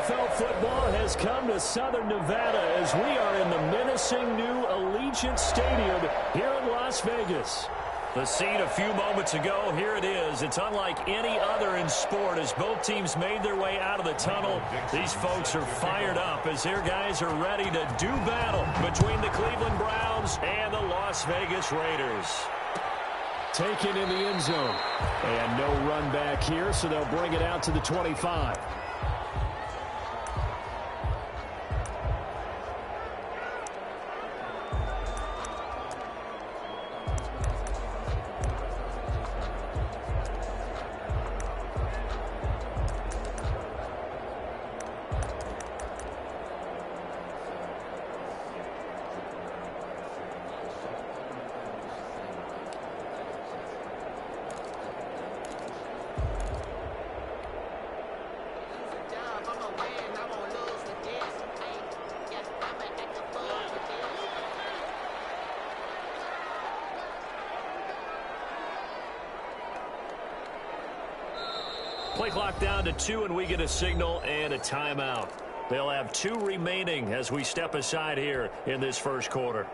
NFL football has come to Southern Nevada as we are in the menacing new Allegiant Stadium here in Las Vegas. The scene a few moments ago, here it is. It's unlike any other in sport as both teams made their way out of the tunnel. These folks are fired up as their guys are ready to do battle between the Cleveland Browns and the Las Vegas Raiders. Taken in the end zone. And no run back here, so they'll bring it out to the 25. Play clock down to 2, and we get a signal and a timeout. They'll have 2 remaining as we step aside here in this first quarter.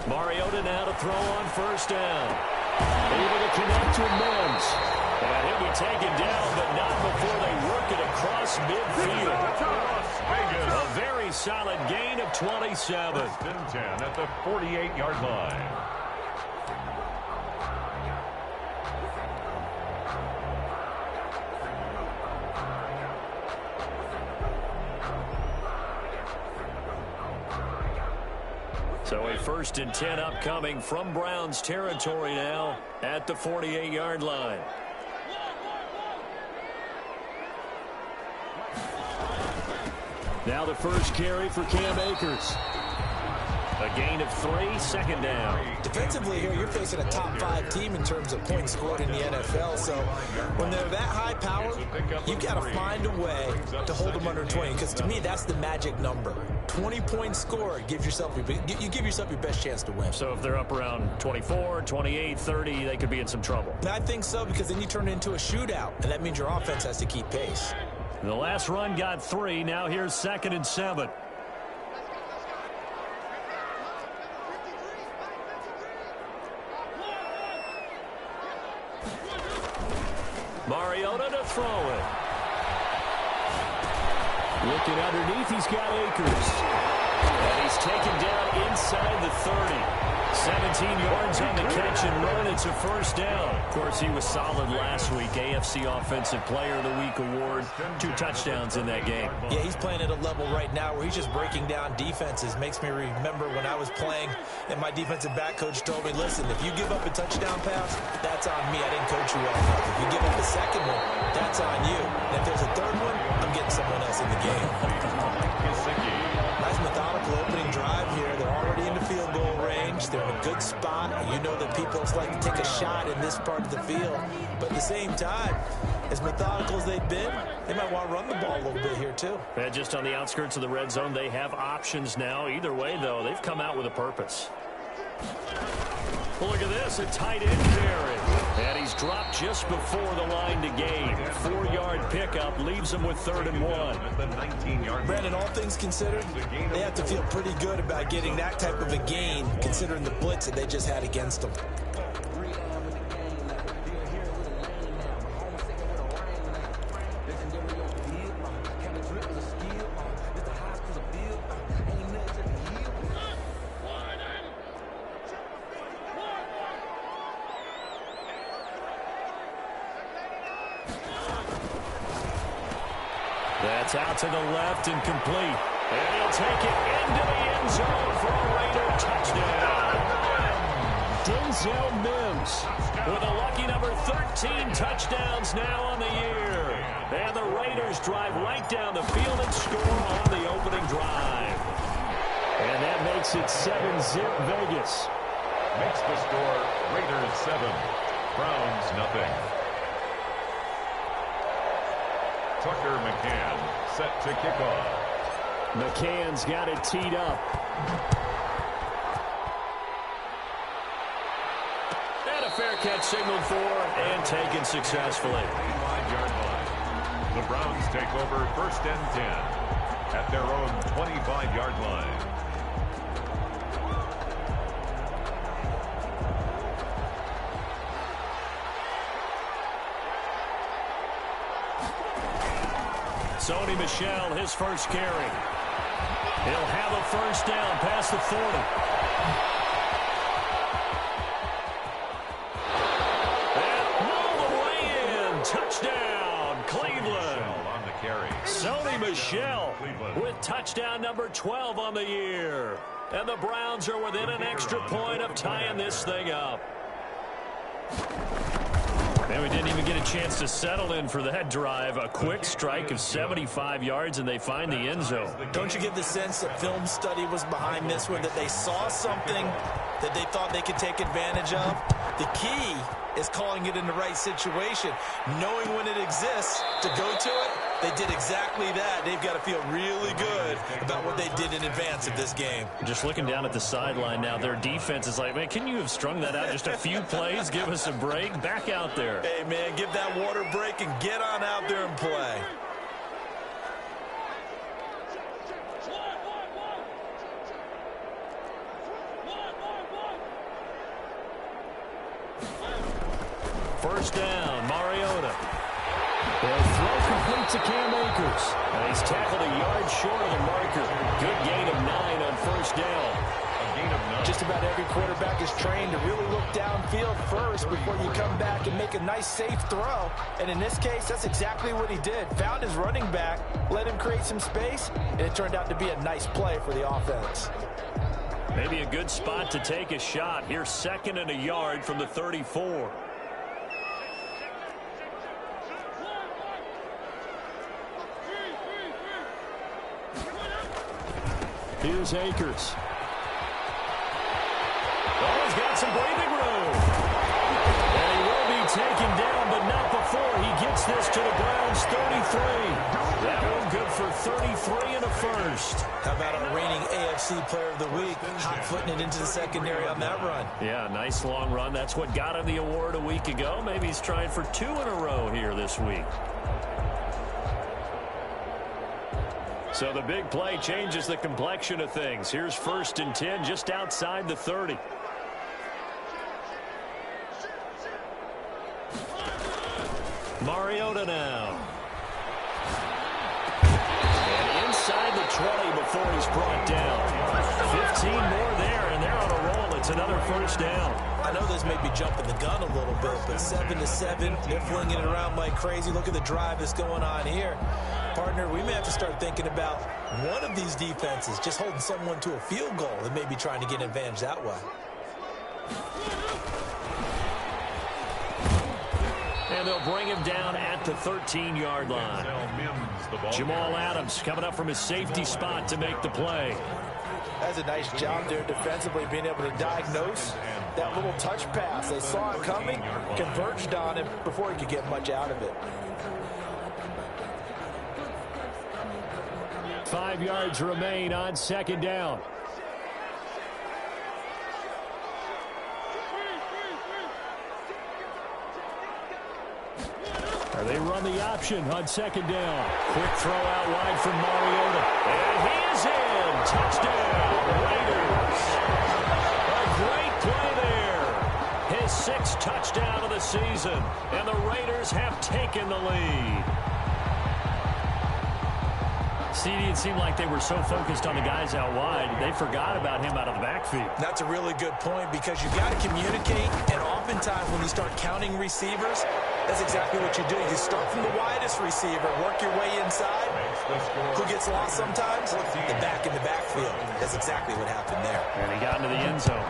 Mariota now to throw on first down. Able to connect to Mims. And he'll be taken down, but not before they work it across midfield. A very solid gain of 27. 10 at the 48-yard line. So a 1st and 10 upcoming from Browns territory now at the 48-yard line. Now the first carry for Cam Akers. A gain of 3, 2nd down. Defensively here, you're facing a top 5 team in terms of points scored in the NFL. So when they're that high power, you've got to find a way to hold them under 20. Because to me, that's the magic number. 20 points scored gives yourself you give yourself your best chance to win. So if they're up around 24, 28, 30, they could be in some trouble. And I think so, because then you turn it into a shootout, and that means your offense has to keep pace. The last run got 3. Now here's 2nd and 7. Mariota to throw it. Looking underneath, he's got Akers. And he's taken down inside the 30. 17 yards on the catch and run. It's a first down. Of course, he was solid last week. AFC Offensive Player of the Week award. 2 touchdowns in that game. Yeah, he's playing at a level right now where he's just breaking down defenses. Makes me remember when I was playing and my defensive back coach told me, listen, if you give up a touchdown pass, that's on me. I didn't coach you well enough. If you give up a second one, that's on you. And if there's a third one, I'm getting someone else in the game. Nice methodical opening drive here. They're already in the field goal range. They're in a good spot. You know that people like to take a shot in this part of the field. But at the same time, as methodical as they've been, they might want to run the ball a little bit here too. And just on the outskirts of the red zone, they have options now. Either way, though, they've come out with a purpose. Well, look at this, a tight end carry. And he's dropped just before the line to gain. 4-yard pickup leaves him with 3rd and 1. Brandon, all things considered, they have to feel pretty good about getting that type of a gain, considering the blitz that they just had against them. That's out to the left and complete. And he'll take it into the end zone for a Raider touchdown. Denzel Mims with a lucky number 13 touchdowns now on the year. And the Raiders drive right down the field and score on the opening drive. And that makes it 7-0 Vegas. Makes the score Raiders 7, Browns nothing. Tucker McCann set to kick off. McCann's got it teed up. And a fair catch signaled for and taken successfully. 5-yard line. The Browns take over 1st and 10 at their own 25-yard line. Sony Michel, his first carry. He'll have a first down past the 40. And all the way in. Touchdown, Cleveland. On the carry. Sony Michel with touchdown number 12 on the year. And the Browns are within an extra point of tying this thing up. And we didn't even get a chance to settle in for that drive. A quick strike of 75 yards, and they find the end zone. Don't you get the sense that film study was behind this one, that they saw something that they thought they could take advantage of? The key is calling it in the right situation, knowing when it exists to go to it. They did exactly that. They've got to feel really good about what they did in advance of this game. Just looking down at the sideline now, their defense is like, man, can you have strung that out just a few plays? Give us a break. Back out there. Hey, man, give that water break and get on out there and play. First down, Mariota. They'll throw complete to Cam Akers. And he's tackled a yard short of the marker. Good gain of 9 on first down. A gain of 9. Just about every quarterback is trained to really look downfield first before you come back and make a nice, safe throw. And in this case, that's exactly what he did. Found his running back, let him create some space, and it turned out to be a nice play for the offense. Maybe a good spot to take a shot. Here's 2nd and a yard from the 34. Here's Akers. Oh, he's got some breathing room. And he will be taken down, but not before he gets this to the Browns' 33. That one good for 33 and a first. How about our reigning AFC Player of the Week, hot-footing it into the secondary on that run? Yeah, nice long run. That's what got him the award a week ago. Maybe he's trying for 2 in a row here this week. So the big play changes the complexion of things. Here's 1st and 10 just outside the 30. Mariota now. And inside the 20 before he's brought down. 15 more there, and they're on a roll. It's another first down. I know this may be jumping the gun a little bit, but 7-7, they're flinging it around like crazy. Look at the drive that's going on here. Partner, we may have to start thinking about one of these defenses just holding someone to a field goal and maybe trying to get an advantage that way. And they'll bring him down at the 13-yard line. Jamal Adams coming up from his safety spot to make the play. That's a nice job there defensively, being able to diagnose that little touch pass. They saw it coming, converged on him before he could get much out of it. 5 yards remain on 2nd down. They run the option on 2nd down. Quick throw out wide from Mariota. And he is in. Touchdown, Raiders. A great play there. His 6th touchdown of the season. And the Raiders have taken the lead. CD, it seemed like they were so focused on the guys out wide, they forgot about him out of the backfield. That's a really good point, because you've got to communicate, and oftentimes when you start counting receivers, that's exactly what you do. You start from the widest receiver, work your way inside. Who gets lost sometimes? The back in the backfield. That's exactly what happened there. And he got into the end zone.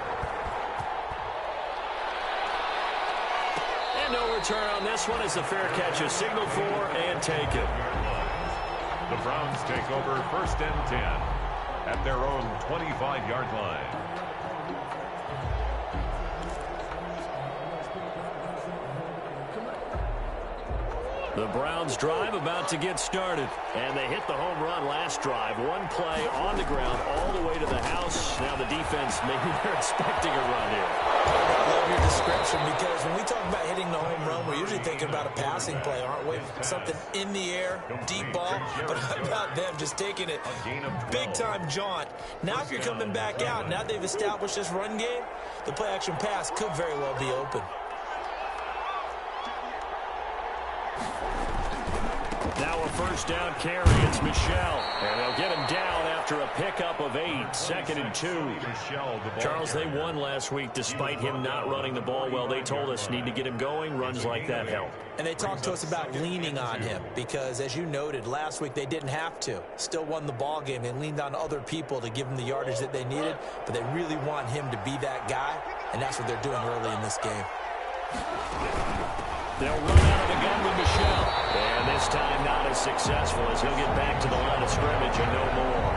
And no return on this one as the fair catch is signaled for and taken. The Browns take over 1st and 10 at their own 25-yard line. The Browns drive about to get started. And they hit the home run last drive. One play on the ground all the way to the house. Now the defense, maybe they're expecting a run here. I love your description, because when we talk about hitting the home run, we're usually thinking about a passing play, aren't we? Something in the air, deep ball. But how about them just taking it big-time jaunt? Now if you're coming back out, now they've established this run game, the play-action pass could very well be open. Now a first down carry. It's Michelle. And they'll get him down after a pickup of 8. 2nd and 2. Charles, they won last week despite him not running the ball well. They told us need to get him going. Runs like that help. And they talked to us about leaning on him because, as you noted, last week they didn't have to. Still won the ball game. They leaned on other people to give them the yardage that they needed, but they really want him to be that guy, and that's what they're doing early in this game. They'll run out of the gun with Michelle. And this time not as successful as he'll get back to the line of scrimmage and no more.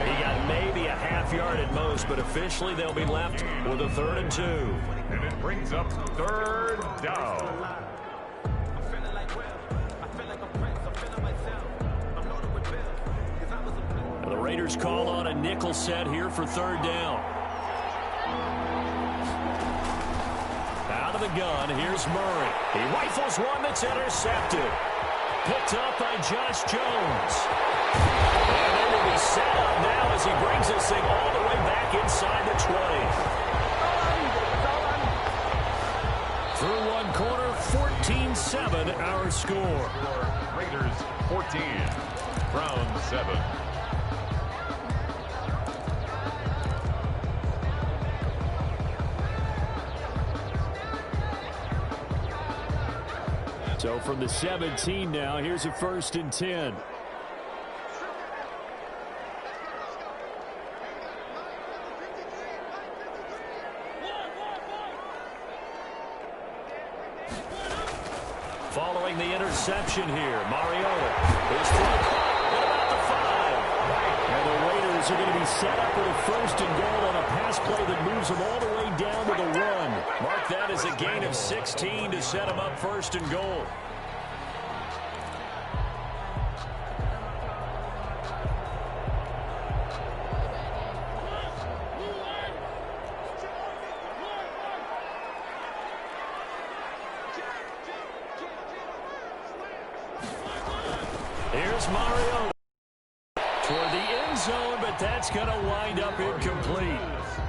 He got maybe a half yard at most, but officially they'll be left with a 3rd and 2. And it brings up 3rd down. And the Raiders call on a nickel set here for 3rd down. Out of the gun, here's Murray. He rifles one that's intercepted. Picked up by Josh Jones. And they will be set up now as he brings this thing all the way back inside the 20. Through one corner, 14-7 our score. Raiders 14, Browns 7. So from the 17 now, here's a 1st and 10. Following the interception here, Mariota is through. What about the 5? And the Raiders are going to be set up with a 1st and goal on a pass play that moves them all the way down to the run. Mark that as a gain of 16 to set them up 1st and goal. Here's Mariota toward the end zone, but that's going to wind up incomplete.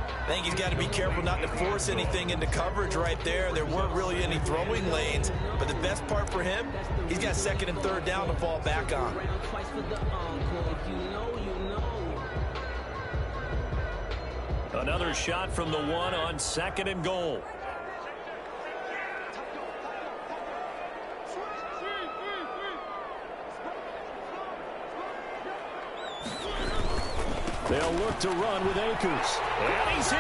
I think he's got to be careful not to force anything into coverage right there. There weren't really any throwing lanes, but the best part for him, he's got 2nd and 3rd down to fall back on. Another shot from the 1 on 2nd and goal. They'll look to run with Akers. And he's in.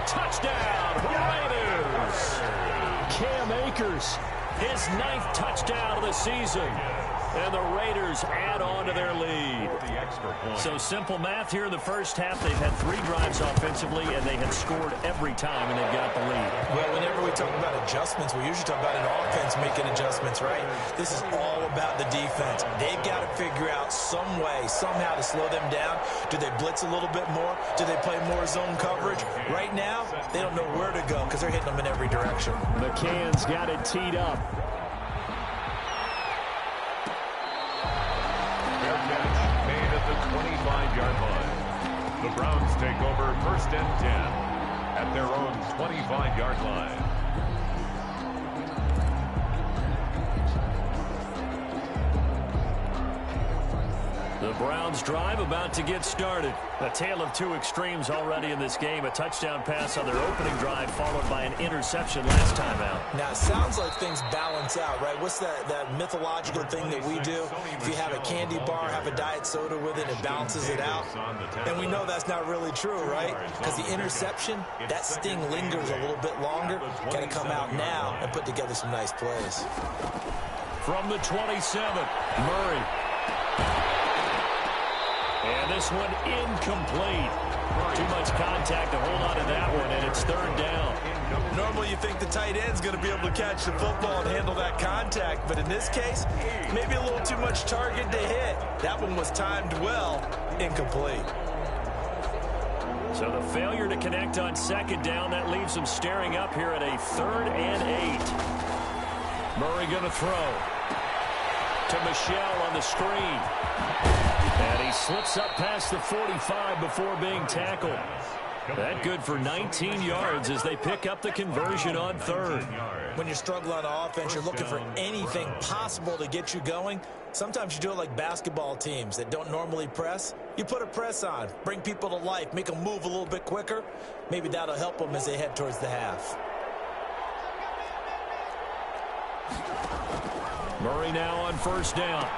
Touchdown, Raiders. Cam Akers, his 9th touchdown of the season. And the Raiders add on to their lead. So simple math here in the first half. They've had 3 drives offensively, and they had scored every time, and they've got the lead. Well, whenever we talk about adjustments, we usually talk about an offense making adjustments, right? This is all about the defense. They've got to figure out some way, somehow to slow them down. Do they blitz a little bit more? Do they play more zone coverage? Right now, they don't know where to go because they're hitting them in every direction. McCann's got it teed up. Made at the 25-yard line. The Browns take over 1st and 10 at their own 25-yard line. The Browns drive about to get started. A tale of 2 extremes already in this game. A touchdown pass on their opening drive followed by an interception last time out. Now, it sounds like things balance out, right? What's that mythological thing that we do? If you have a candy bar, have a diet soda with it, it balances it out. And we know that's not really true, right? Because the interception, that sting lingers a little bit longer. Got to come out now and put together some nice plays. From the 27, Murray. And this one incomplete. Too much contact to hold on to that one, and it's 3rd down. Normally you think the tight end's going to be able to catch the football and handle that contact, but in this case, maybe a little too much target to hit. That one was timed well, incomplete. So the failure to connect on second down, that leaves them staring up here at a 3rd and 8. Murray going to throw to Michelle on the screen. And he slips up past the 45 before being tackled. That good for 19 yards as they pick up the conversion on 3rd. When you struggle on offense, you're looking for anything possible to get you going. Sometimes you do it like basketball teams that don't normally press. You put a press on, bring people to life, make them move a little bit quicker. Maybe that'll help them as they head towards the half. Murray now on 1st down.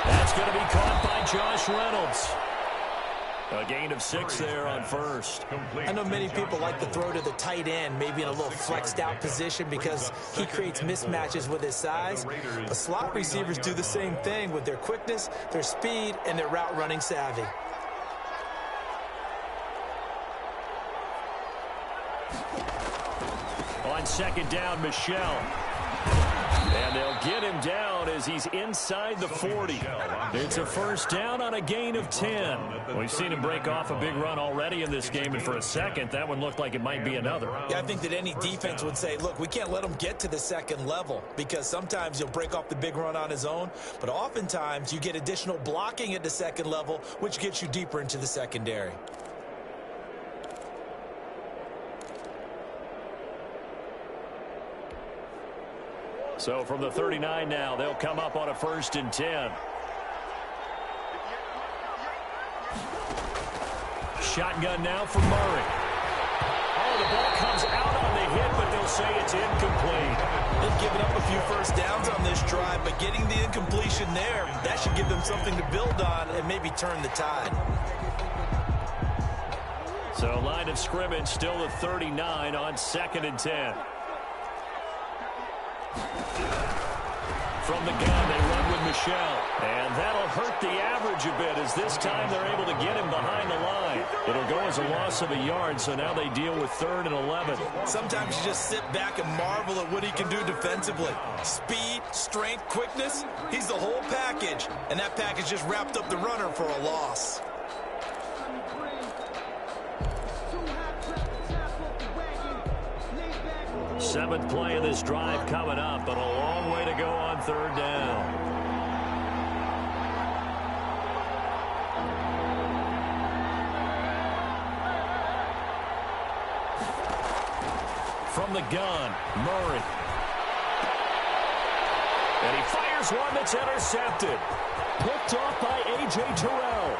That's going to be caught by Josh Reynolds. A gain of 6 there on 1st. I know many people like to throw to the tight end, maybe in a little flexed out position because he creates mismatches with his size. But slot receivers do the same thing with their quickness, their speed, and their route running savvy. On 2nd down, Michelle. And they'll get him down as he's inside the 40. It's a 1st down on a gain of 10. We've seen him break off a big run already in this game, and for a second, that one looked like it might be another. Yeah, I think that any defense would say, look, we can't let him get to the 2nd level because sometimes he'll break off the big run on his own, but oftentimes you get additional blocking at the 2nd level, which gets you deeper into the secondary. So from the 39 now, they'll come up on a 1st and 10. Shotgun now for Murray. Oh, the ball comes out on the hit, but they'll say it's incomplete. They've given up a few 1st downs on this drive, but getting the incompletion there, that should give them something to build on and maybe turn the tide. So line of scrimmage still at 39 on 2nd and 10. From the gun, they run with Michelle. And that'll hurt the average a bit as this time they're able to get him behind the line. It'll go as a loss of a yard, so now they deal with 3rd and 11. Sometimes you just sit back and marvel at what he can do defensively. Speed, strength, quickness, he's the whole package. And that package just wrapped up the runner for a loss. Seventh play of this drive coming up, but a long way to go on 3rd down. From the gun, Murray. And he fires one that's intercepted. Picked off by A.J. Terrell.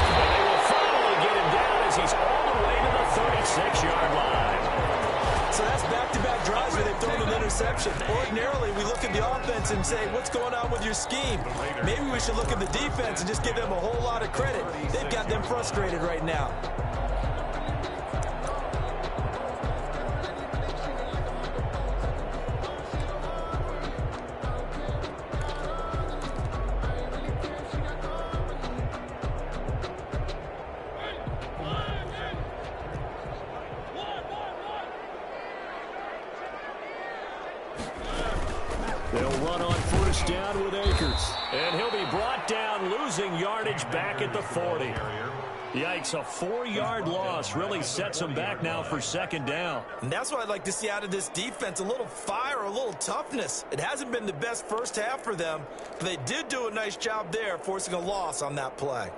And they will finally get him down as he's all the way to the 36-yard line. So that's back-to-back drives where they've thrown an interception. Ordinarily, we look at the offense and say, what's going on with your scheme? Maybe we should look at the defense and just give them a whole lot of credit. They've got them frustrated right now. They'll run on 1st down with Akers. And he'll be brought down, losing yardage back at the 40. Yikes, a 4-yard loss really sets him back now for 2nd down. And that's what I'd like to see out of this defense, a little fire, a little toughness. It hasn't been the best first half for them, but they did do a nice job there, forcing a loss on that play.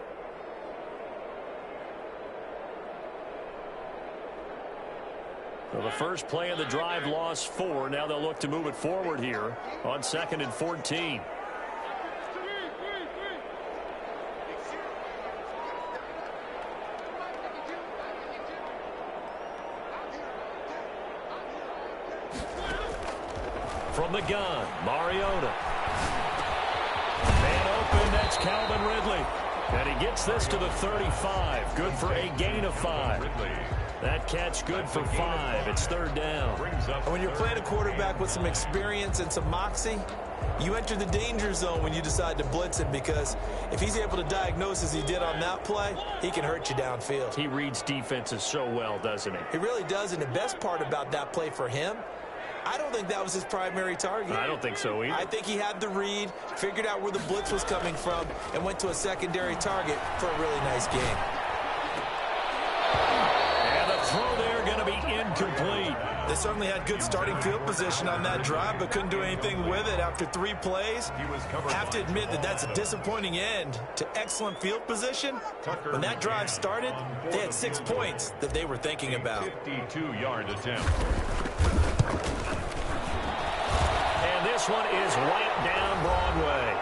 So the first play of the drive lost 4. Now they'll look to move it forward here on 2nd and 14. From the gun, Mariota. Man open, that's Calvin Ridley. And he gets this to the 35. Good for a gain of 5. That catch good for 5. It's third down. And when you're playing a quarterback with some experience and some moxie, you enter the danger zone when you decide to blitz him, because if he's able to diagnose as he did on that play, he can hurt you downfield. He reads defenses so well, doesn't he? He really does, and the best part about that play for him, I don't think that was his primary target. I don't think so either. I think he had the read, figured out where the blitz was coming from, and went to a secondary target for a really nice game. And the throw there going to be incomplete. They certainly had good starting field position on that drive, but couldn't do anything with it after 3 plays. Have to admit that that's a disappointing end to excellent field position. When that drive started, they had 6 points that they were thinking about. 52-yard attempt. And this one is right down Broadway.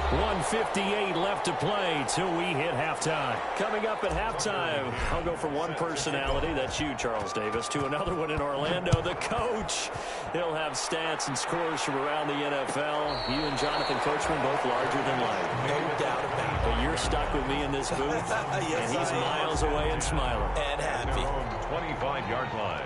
1:58 left to play till we hit halftime. Coming up at halftime, I'll go from one personality, that's you, Charles Davis, to another one in Orlando, the coach. He'll have stats and scores from around the NFL. You and Jonathan Coachman both larger than life. No doubt about it. But you're stuck with me in this booth, Yes, and he's miles away and smiling. And happy. 25-yard line.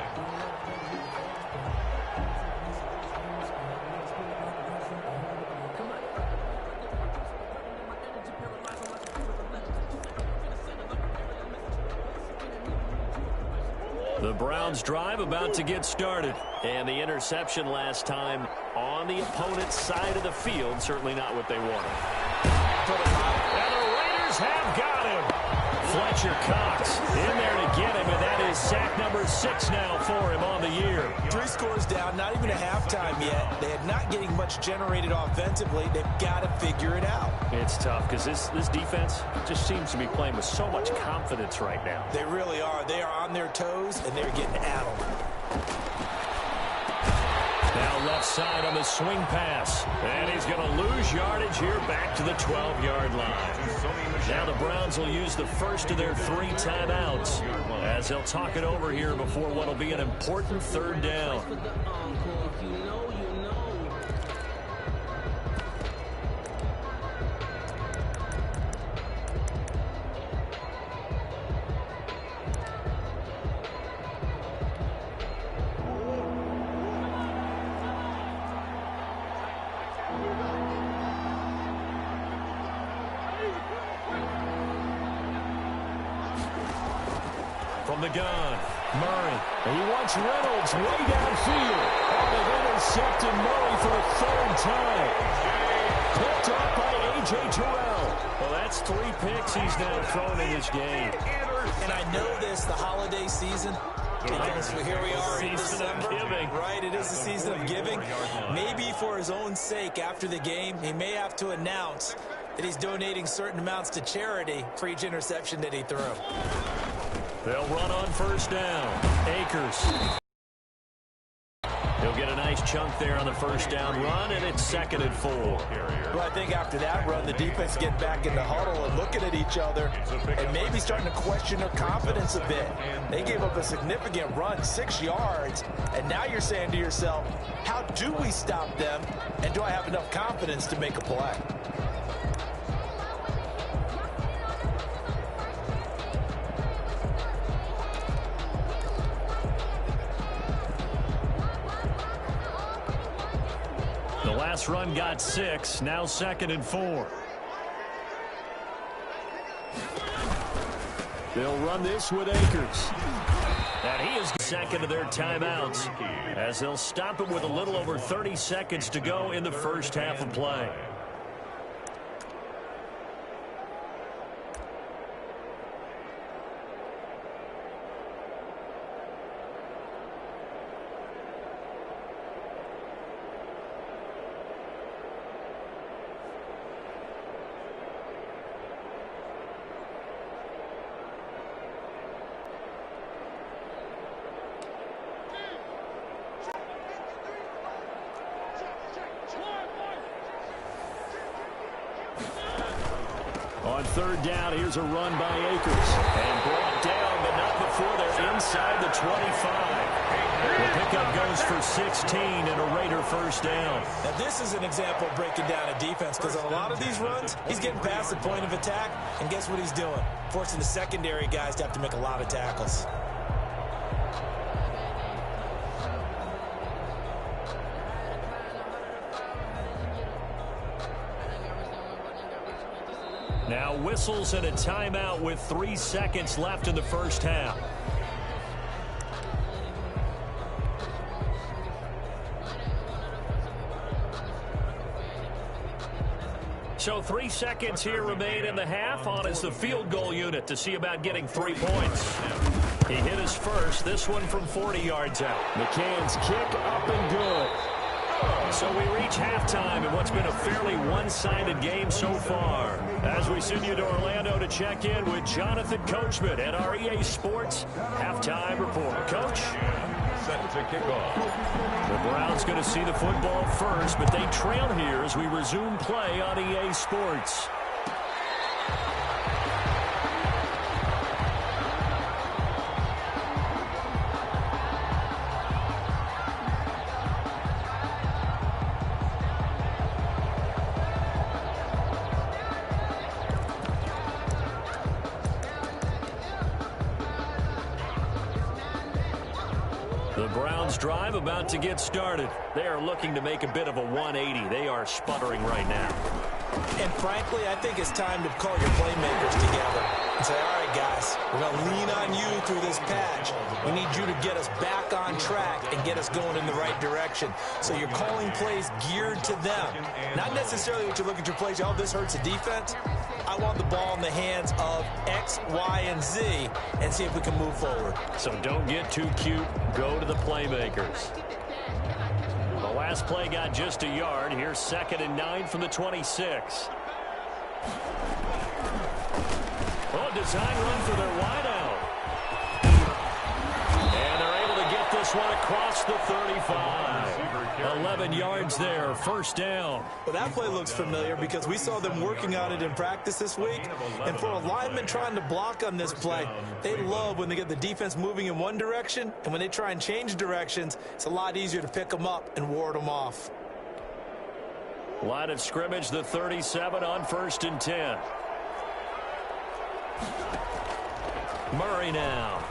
The Browns drive about to get started. And the interception last time on the opponent's side of the field, certainly not what they wanted. And the Raiders have got him. Fletcher Cox in there to get him, and that is sack number 6 now for him on the year. 3 scores down, not even a halftime yet. They are not getting much generated offensively. They've got to figure it out. It's tough because this defense just seems to be playing with so much confidence right now. They really are. They are on their toes, and they're getting addled. Now left side on the swing pass. And he's going to lose yardage here back to the 12-yard line. Now the Browns will use the first of their 3 timeouts as they'll talk it over here before what will be an important third down. From the gun, Murray. He wants Reynolds way downfield. And they've intercepted Murray for a 3rd time. Picked up by A.J. Terrell. Well, that's 3 picks he's now thrown in this game. And I know this, the holiday season, because here we are in December. Right, it is the season of giving. Maybe for his own sake after the game, he may have to announce that he's donating certain amounts to charity for each interception that he threw. They'll run on first down. Akers. He'll get a nice chunk there on the first down run, and it's 2nd and 4. Well, I think after that run, the defense get back in the huddle and looking at each other and maybe starting to question their confidence a bit. They gave up a significant run, 6 yards, and now you're saying to yourself, how do we stop them, and do I have enough confidence to make a play? Last run got 6, now 2nd and 4. They'll run this with Akers. And he is 2nd of their timeouts as they'll stop it with a little over 30 seconds to go in the first half of play. On 3rd down, here's a run by Akers. And brought down, but not before they're inside the 25. The pickup goes for 16 and a Raider first down. Now, this is an example of breaking down a defense, because on a lot of these runs, he's getting past the point of attack, and guess what he's doing? Forcing the secondary guys to have to make a lot of tackles. Now whistles and a timeout with 3 seconds left in the first half. So 3 seconds here remain in the half. On is the field goal unit to see about getting 3 points. He hit his first, this one from 40 yards out. McCann's kick up and good. So we reach halftime in what's been a fairly one-sided game so far. As we send you to Orlando to check in with Jonathan Coachman at our EA Sports Halftime Report. Coach? Set to kick off. The Browns going to see the football first, but they trail here as we resume play on EA Sports. The Browns drive about to get started. They are looking to make a bit of a 180. They are sputtering right now. And frankly, I think it's time to call your playmakers together and say, all right, guys, we're going to lean on you through this patch. We need you to get us back on track and get us going in the right direction. So you're calling plays geared to them. Not necessarily what you look at your plays, oh, this hurts the defense. I want the ball in the hands of X, Y, and Z and see if we can move forward. So don't get too cute. Go to the playmakers. The last play got just a yard. Here's 2nd and 9 from the 26. Oh, design run for their wideout. And they're able to get this one across the 35. 11 yards there, first down. Well, that play looks familiar because we saw them working on it in practice this week. And for a lineman trying to block on this play, they love when they get the defense moving in one direction. And when they try and change directions, it's a lot easier to pick them up and ward them off. Line of scrimmage, the 37 on 1st and 10. Murray now.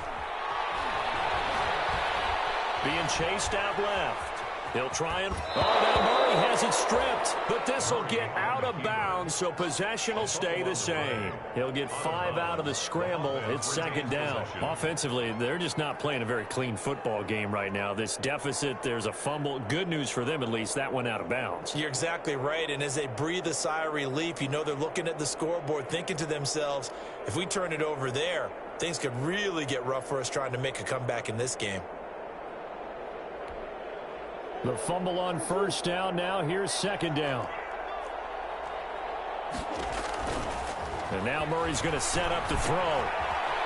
Being chased out left. He'll try and... Oh, now Murray has it stripped. But this will get out of bounds, so possession will stay the same. He'll get 5 out of the scramble. It's 2nd down. Offensively, they're just not playing a very clean football game right now. This deficit, there's a fumble. Good news for them, at least. That went out of bounds. You're exactly right. And as they breathe a sigh of relief, you know they're looking at the scoreboard, thinking to themselves, if we turn it over there, things could really get rough for us trying to make a comeback in this game. The fumble on 1st down. Now here's 2nd down. And now Murray's going to set up the throw.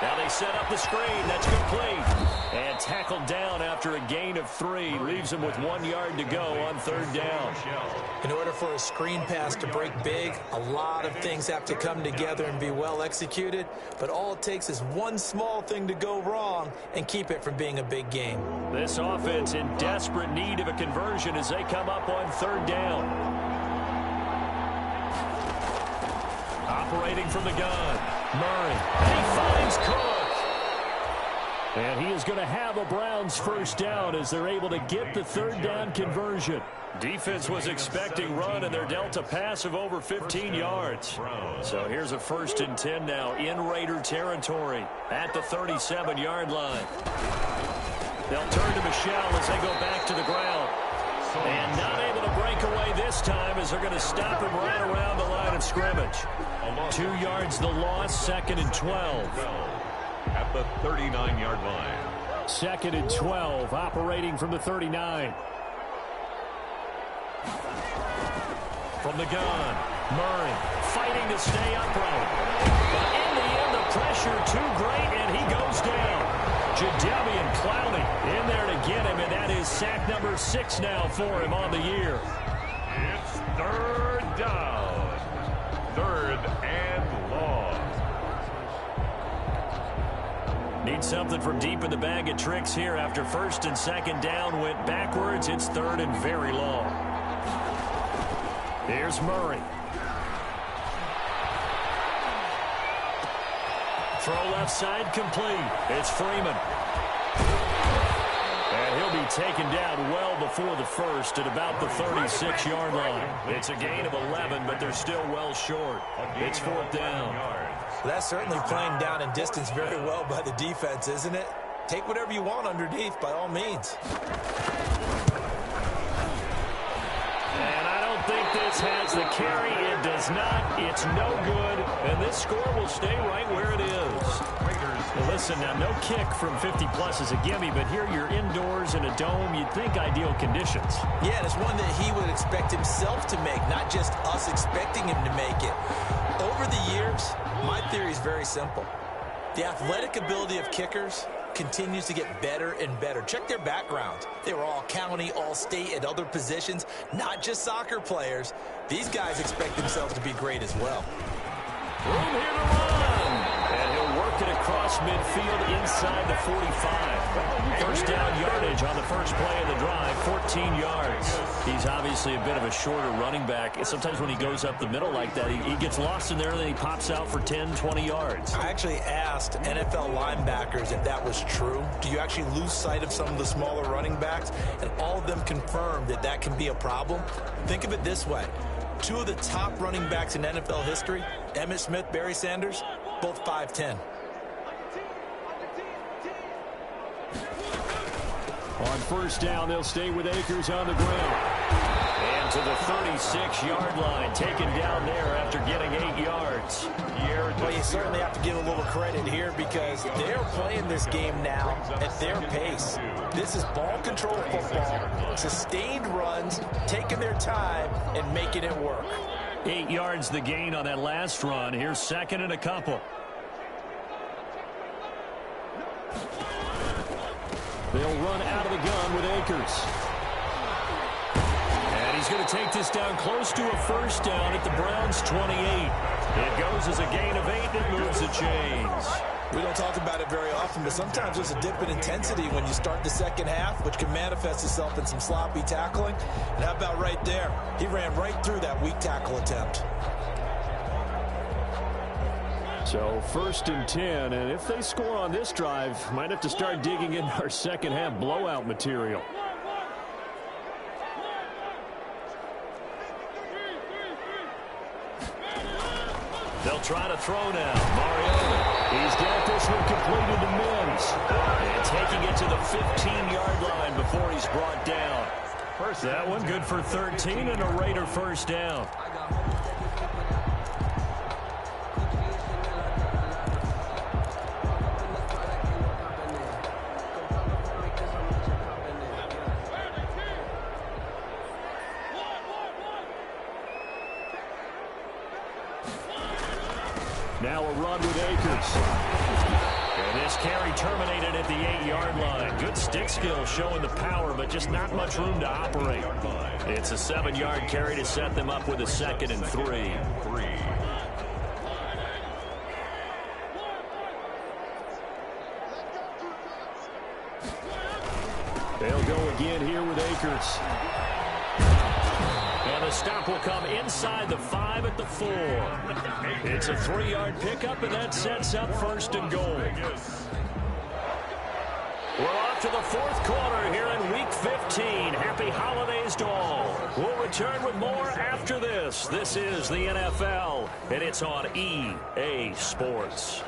Now they set up the screen. That's complete. And tackled down after a gain of 3. Leaves him with 1 yard to go on 3rd down. In order for a screen pass to break big, a lot of things have to come together and be well executed. But all it takes is one small thing to go wrong and keep it from being a big game. This offense in desperate need of a conversion as they come up on 3rd down. Operating from the gun, Murray. And he finds Cook. And he is going to have a Browns 1st down as they're able to get the 3rd down conversion. Defense was expecting run, and they're dealt a pass of over 15 yards. So here's a 1st and 10 now in Raider territory at the 37-yard line. They'll turn to Michelle as they go back to the ground. And not able to break away this time as they're going to stop him right around the line of scrimmage. 2 yards the loss, 2nd and 12. At the 39-yard line. 2nd and 12, operating from the 39. From the gun, Murray fighting to stay upright. But in the end, the pressure too great, and he goes down. Jadeveon Clowney in there to get him, and that is sack number 6 now for him on the year. It's 3rd down. 3rd and long. Need something from deep in the bag of tricks here after 1st and 2nd down went backwards. It's 3rd and very long. Here's Murray. Throw left side complete. It's Freeman. And he'll be taken down well before the first at about the 36-yard line. It's a gain of 11, but they're still well short. It's 4th down. That's certainly playing down in distance very well by the defense, isn't it? Take whatever you want underneath, by all means. And I don't think this has the carry. It does not. It's no good. And this score will stay right where it is. Well, listen, now, no kick from 50-plus is a gimme, but here you're indoors in a dome. You'd think ideal conditions. Yeah, and it's one that he would expect himself to make, not just us expecting him to make it. Over the years, my theory is very simple. The athletic ability of kickers continues to get better and better. Check their backgrounds. They were all county, all state, at other positions, not just soccer players. These guys expect themselves to be great as well. Room here to run. And he'll work it across midfield inside the 45. First down yardage on the first play of the drive, 14 yards. He's obviously a bit of a shorter running back. Sometimes when he goes up the middle like that, he gets lost in there, and then he pops out for 10, 20 yards. I actually asked NFL linebackers if that was true. Do you actually lose sight of some of the smaller running backs? And all of them confirmed that that can be a problem. Think of it this way. Two of the top running backs in NFL history, Emmitt Smith, Barry Sanders, both 5'10". On first down, they'll stay with Akers on the ground. And to the 36-yard line, taken down there after getting 8 yards. Well, you certainly have to give a little credit here because they're playing this game now at their pace. This is ball control football, sustained runs, taking their time, and making it work. 8 yards the gain on that last run. Here's 2nd and a couple. They'll run out of the gun with Akers. And he's going to take this down close to a first down at the Browns' 28. It goes as a gain of 8 that moves the chains. We don't talk about it very often, but sometimes there's a dip in intensity when you start the second half, which can manifest itself in some sloppy tackling. And how about right there? He ran right through that weak tackle attempt. So 1st and 10, and if they score on this drive, might have to start digging into our second half blowout material. They'll try to throw now. Mariota. He's got this one completed to Mims. And taking it to the 15-yard line before he's brought down. That one good for 13 and a Raider first down. Now a run with Akers. And this carry terminated at the 8-yard line. Good stick skill showing the power, but just not much room to operate. It's a 7-yard carry to set them up with a 2nd and 3. They'll go again here with Akers. And the stop will come inside the 5 at the 4. It's a 3-yard pickup, and that sets up 1st and goal. We're off to the 4th quarter here in Week 15. Happy holidays to all. We'll return with more after this. This is the NFL, and it's on EA Sports.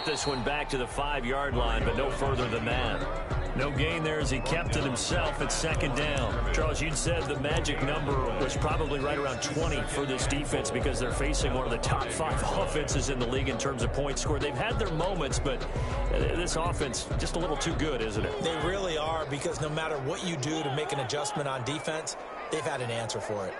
This one back to the 5-yard line, but no further than that. No gain there as he kept it himself at 2nd down. Charles, you'd said the magic number was probably right around 20 for this defense because they're facing one of the top 5 offenses in the league in terms of points scored. They've had their moments, but this offense just a little too good, isn't it? They really are, because no matter what you do to make an adjustment on defense, they've had an answer for it.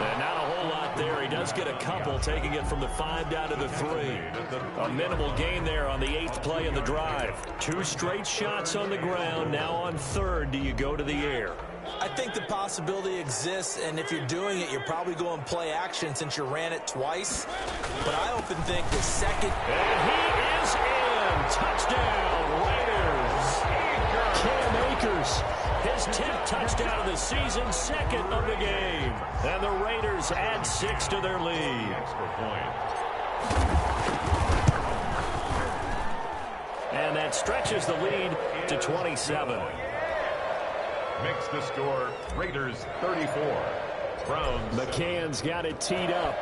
And not a whole lot there. He does get a couple, taking it from the 5 down to the 3. A minimal gain there on the 8th play of the drive. 2 straight shots on the ground. Now on 3rd, do you go to the air? I think the possibility exists, and if you're doing it, you're probably going play action since you ran it twice. But I often think the second... And he is in. Touchdown, Raiders. Cam Akers, his 10th touchdown of the season, 2nd of the game. And the Raiders add 6 to their lead. Extra point. And that stretches the lead to 27. Makes the score Raiders 34. Browns. McCann's got it teed up.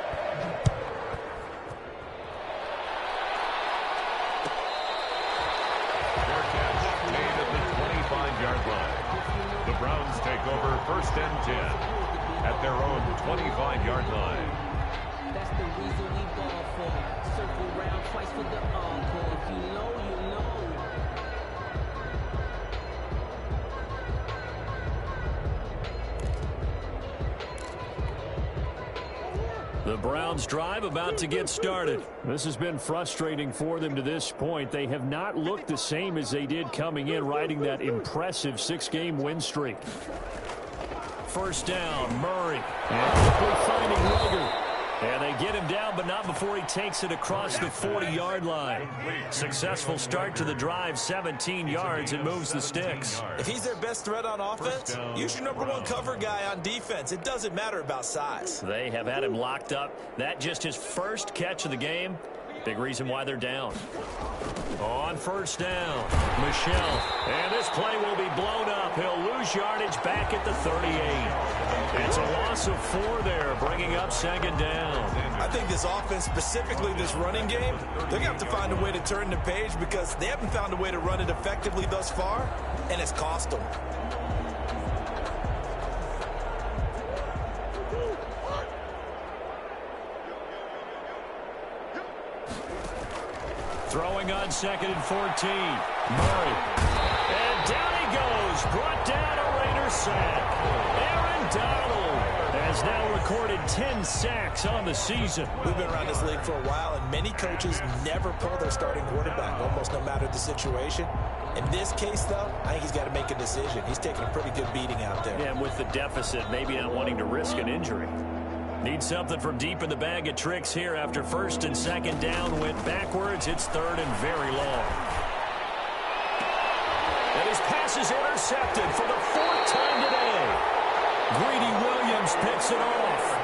Their catch made at the 25-yard line. The Browns take over 1st and 10 at their own 25-yard line. That's the reason we ball for. Circle round twice for the encore. If you know, you know. The Browns drive about to get started. This has been frustrating for them to this point. They have not looked the same as they did coming in, riding that impressive 6-game win streak. 1st down, Murray. And quickly finding Rager. And they get him down, but not before he takes it across the 40-yard line. Successful start to the drive, 17 yards, and moves the sticks. If he's their best threat on offense, use your #1 cover guy on defense. It doesn't matter about size. They have had him locked up. That just his first catch of the game. Big reason why they're down. On 1st down, Michel. And this play will be blown up. He'll lose yardage back at the 38. It's a loss of 4 there, bringing up 2nd down. I think this offense, specifically this running game, they're going to have to find a way to turn the page because they haven't found a way to run it effectively thus far, and it's cost them. Throwing on 2nd and 14. Murray. And down he goes. Brought down a Raiders sack. Aaron Donald has now recorded 10 sacks on the season. We've been around this league for a while, and many coaches never pull their starting quarterback, almost no matter the situation. In this case, though, I think he's got to make a decision. He's taking a pretty good beating out there. Yeah, and with the deficit, maybe not wanting to risk an injury. Need something from deep in the bag of tricks here after 1st and 2nd down went backwards. It's 3rd and very long. And his pass is intercepted for the 4th time today. Greedy Williams picks it off.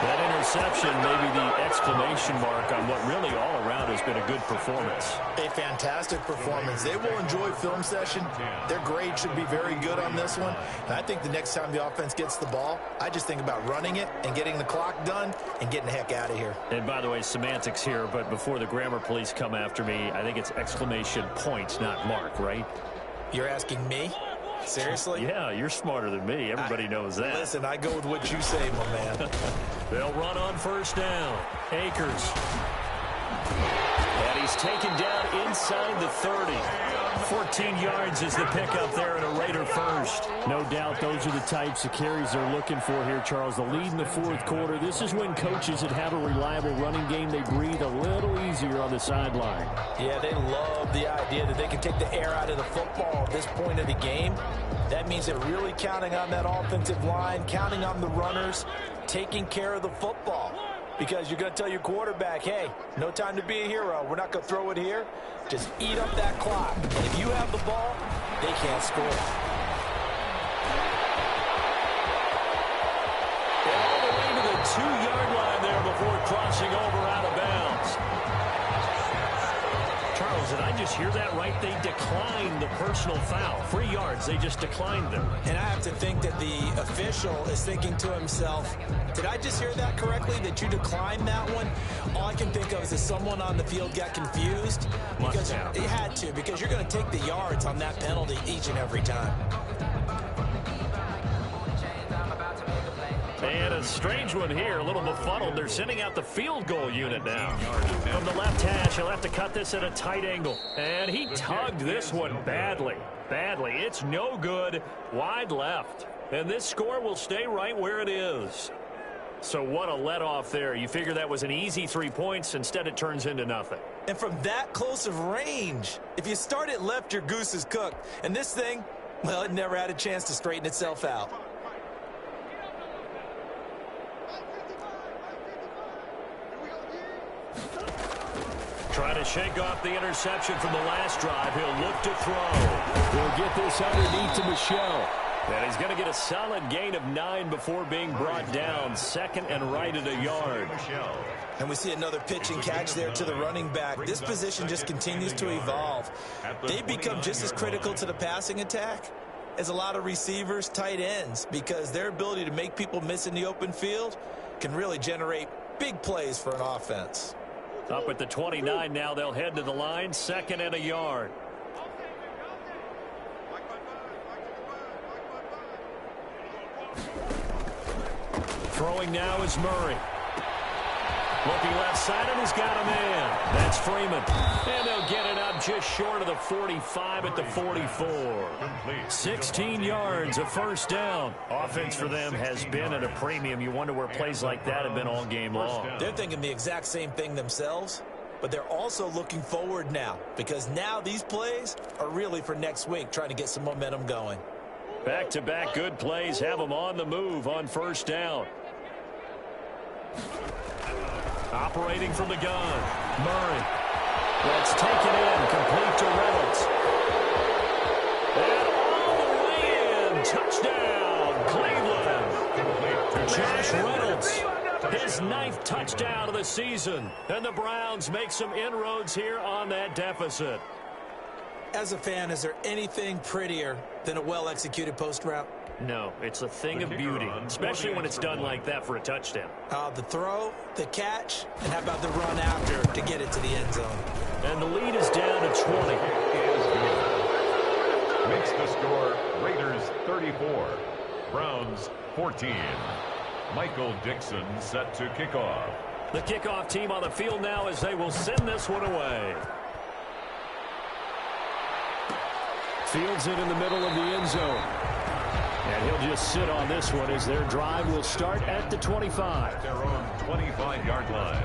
That interception may be the exclamation mark on what really all around has been a good performance. A fantastic performance. They will enjoy film session. Their grade should be very good on this one. And I think the next time the offense gets the ball, I just think about running it and getting the clock done and getting the heck out of here. And by the way, semantics here, but before the grammar police come after me, I think it's exclamation point, not mark, right? You're asking me? Seriously? Yeah, you're smarter than me. Everybody knows that. Listen, I go with what you say, my man. They'll run on 1st down. Akers. And he's taken down inside the 30. 14 yards is the pickup there and a Raider first. No doubt those are the types of carries they're looking for here, Charles. The lead in the 4th quarter. This is when coaches that have a reliable running game, they breathe a little easier on the sideline. Yeah, they love the idea that they can take the air out of the football at this point of the game. That means they're really counting on that offensive line, counting on the runners, taking care of the football. Because you're going to tell your quarterback, hey, no time to be a hero. We're not going to throw it here. Just eat up that clock. And if you have the ball, they can't score. And all the way to the 2-yard line there before crossing over out of bounds. Charles, did I just hear that right? They declined the personal foul. 3 yards, they just declined them. And I have to think that the official is thinking to himself, did I just hear that correctly, that you declined that one? All I can think of is that someone on the field got confused. Because it had to, because you're going to take the yards on that penalty each and every time. And a strange one here, a little befuddled. They're sending out the field goal unit now. From the left hash, he'll have to cut this at a tight angle. And he tugged this one badly. It's no good. Wide left. And this score will stay right where it is. So what a let-off there. You figure that was an easy 3 points. Instead, it turns into nothing. And from that close of range, if you start it left, your goose is cooked. And this thing, well, it never had a chance to straighten itself out. Trying to shake off the interception from the last drive. He'll look to throw. We'll get this underneath to Michelle. And he's going to get a solid gain of 9 before being brought down. Second and right at a yard. And we see another pitch and catch there to the running back. This position just continues to evolve. They've become just as critical to the passing attack as a lot of receivers, tight ends, because their ability to make people miss in the open field can really generate big plays for an offense. Up at the 29 now, they'll head to the line. Second and a yard. Throwing now is Murray. Looking left side, and he's got a man. That's Freeman. And they'll get it up just short of the 45 at the 44. 16 yards, a first down. Offense for them has been at a premium. You wonder where plays like that have been all game long. They're thinking the exact same thing themselves, but they're also looking forward now, because now these plays are really for next week, trying to get some momentum going. Back-to-back good plays have them on the move on first down. Operating from the gun, Murray. Let's take it in, complete to Reynolds. And all the way in, touchdown, Cleveland. Josh Reynolds, his 9th touchdown of the season. And the Browns make some inroads here on that deficit. As a fan, is there anything prettier than a well-executed post route? No, it's a thing of beauty, especially when it's done like that for a touchdown. The throw, the catch, and how about the run after to get it to the end zone? And the lead is down to 20. Makes the score Raiders 34, Browns 14. Michael Dixon set to kick off. The kickoff team on the field now as they will send this one away. Fields it in the middle of the end zone. And he'll just sit on this one as their drive will start at the 25. Their own 25-yard line.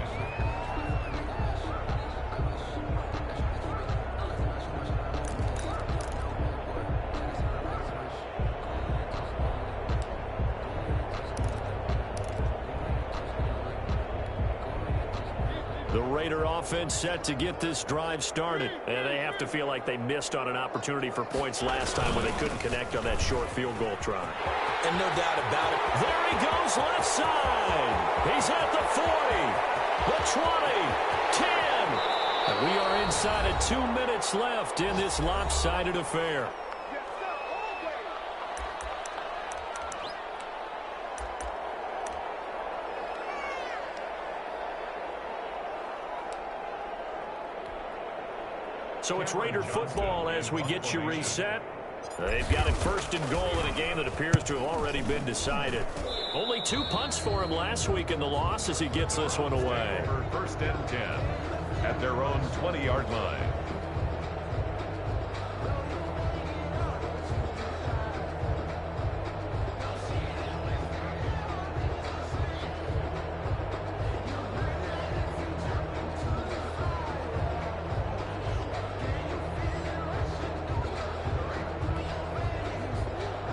The Raider offense set to get this drive started. And they have to feel like they missed on an opportunity for points last time when they couldn't connect on that short field goal try. And no doubt about it. There he goes left side. He's at the 40, the 20, 10. And we are inside of 2 minutes left in this lopsided affair. So it's Raider football as we get you reset. They've got it first and goal in a game that appears to have already been decided. Only 2 punts for him last week in the loss as he gets this one away. First and 10 at their own 20-yard line.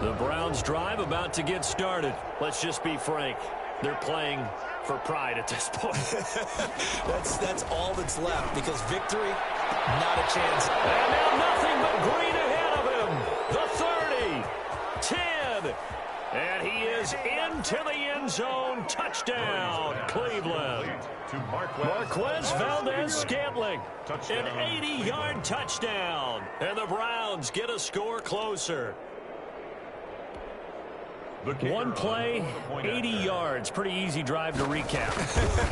The Browns drive about to get started. Let's just be frank. They're playing for pride at this point. That's all that's left, because victory, not a chance. And now nothing but green ahead of him. The 30, 10, and he is into the end zone. Touchdown, Cleveland. To Marquez Valdez-Scantling, an 80-yard touchdown. And the Browns get a score closer. One play, 80 yards. Pretty easy drive to recap.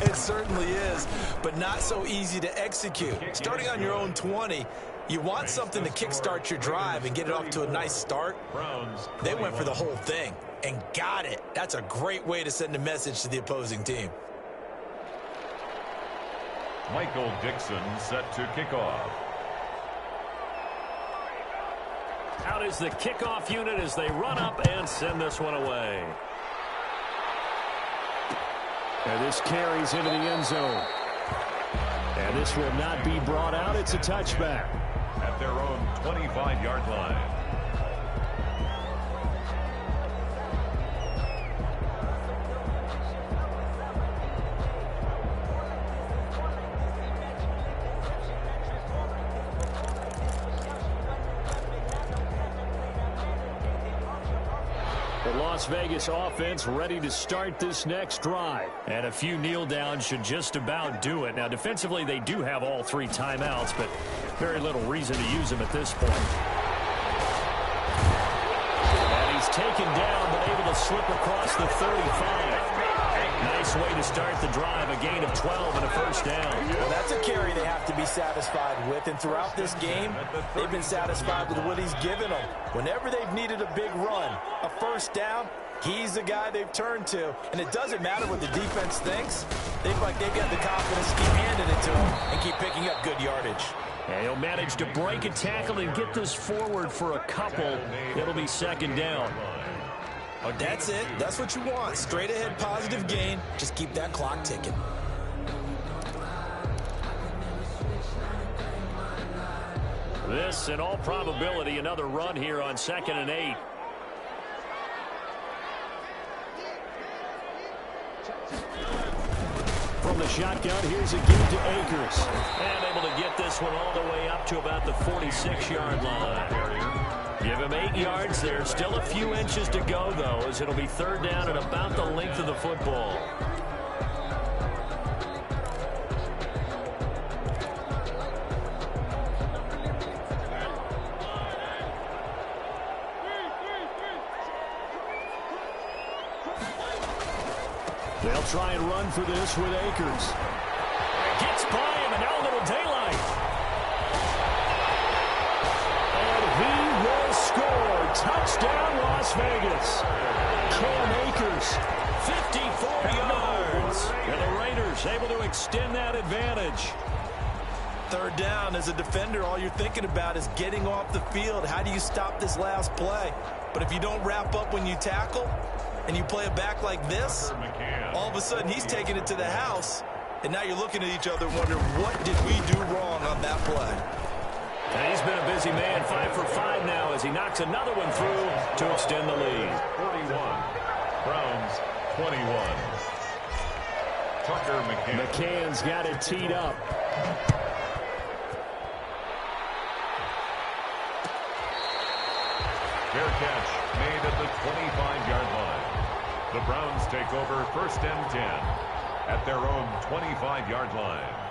It certainly is, but not so easy to execute. Starting on your own 20, you want something to kickstart your drive and get it off to a nice start. They went for the whole thing and got it. That's a great way to send a message to the opposing team. Michael Dixon set to kick off. Out is the kickoff unit as they run up and send this one away. And this carries into the end zone. And this will not be brought out. It's a touchback. At their own 25-yard line. Las Vegas offense ready to start this next drive. And a few kneel downs should just about do it. Now, defensively, they do have all 3 timeouts, but very little reason to use them at this point. And he's taken down, but able to slip across the 35. Nice way to start the drive, a gain of 12 and a first down. Well, that's a carry they have to be satisfied with, and throughout this game, they've been satisfied with what he's given them. Whenever they've needed a big run, a first down, he's the guy they've turned to. And it doesn't matter what the defense thinks. They've got the confidence to keep handing it to him and keep picking up good yardage. And he'll manage to break a tackle and get this forward for a couple. It'll be second down. That's it. That's what you want. Straight ahead positive gain. Just keep that clock ticking. This, in all probability, another run here on 2nd and 8. From the shotgun, here's a give to Akers. And able to get this one all the way up to about the 46-yard line. Give him 8 yards there. Still a few inches to go, though, as it'll be third down at about the length of the football. They'll try and run for this with Akers. Gets by him, and now a little daylight. And he will score. Touchdown, Las Vegas. Cam Akers. 54 yards. And the Raiders able to extend that advantage. Third down, as a defender, all you're thinking about is getting off the field. How do you stop this last play? But if you don't wrap up when you tackle and you play it back like this, all of a sudden he's taking it to the house, and now you're looking at each other wondering, what did we do wrong on that play? And he's been a busy man, 5 for 5 now as he knocks another one through to extend the lead. 41, Browns 21. Tucker McCann. McCann's got it teed up. Fair catch made at the 25-yard line. The Browns take over 1st and 10 at their own 25-yard line.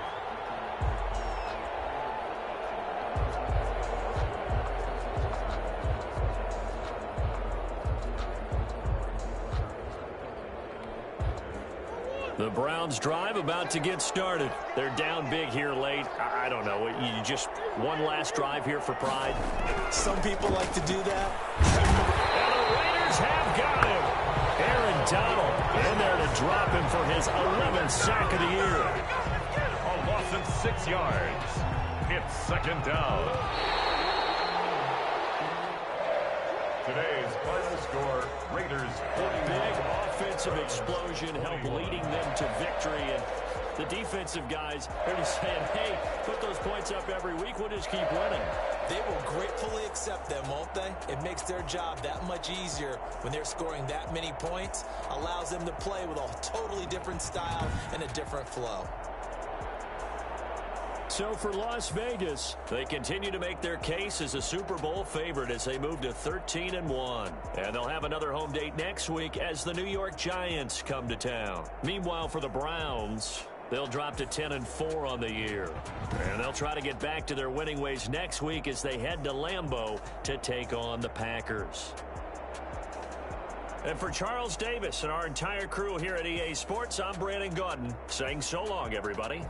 The Browns drive about to get started. They're down big here late. I don't know. You just one last drive here for pride. Some people like to do that. And the Raiders have got him. Aaron Donald in there to drop him for his 11th sack of the year. A loss of 6 yards. It's second down. Today's final score, Raiders 41. Big offensive explosion helped leading them to victory. And the defensive guys are just saying, hey, put those points up every week. We'll just keep winning. They will gratefully accept them, won't they? It makes their job that much easier when they're scoring that many points. Allows them to play with a totally different style and a different flow. So for Las Vegas, they continue to make their case as a Super Bowl favorite as they move to 13-1. And they'll have another home date next week as the New York Giants come to town. Meanwhile, for the Browns, they'll drop to 10-4 on the year. And they'll try to get back to their winning ways next week as they head to Lambeau to take on the Packers. And for Charles Davis and our entire crew here at EA Sports, I'm Brandon Gaudin saying so long, everybody.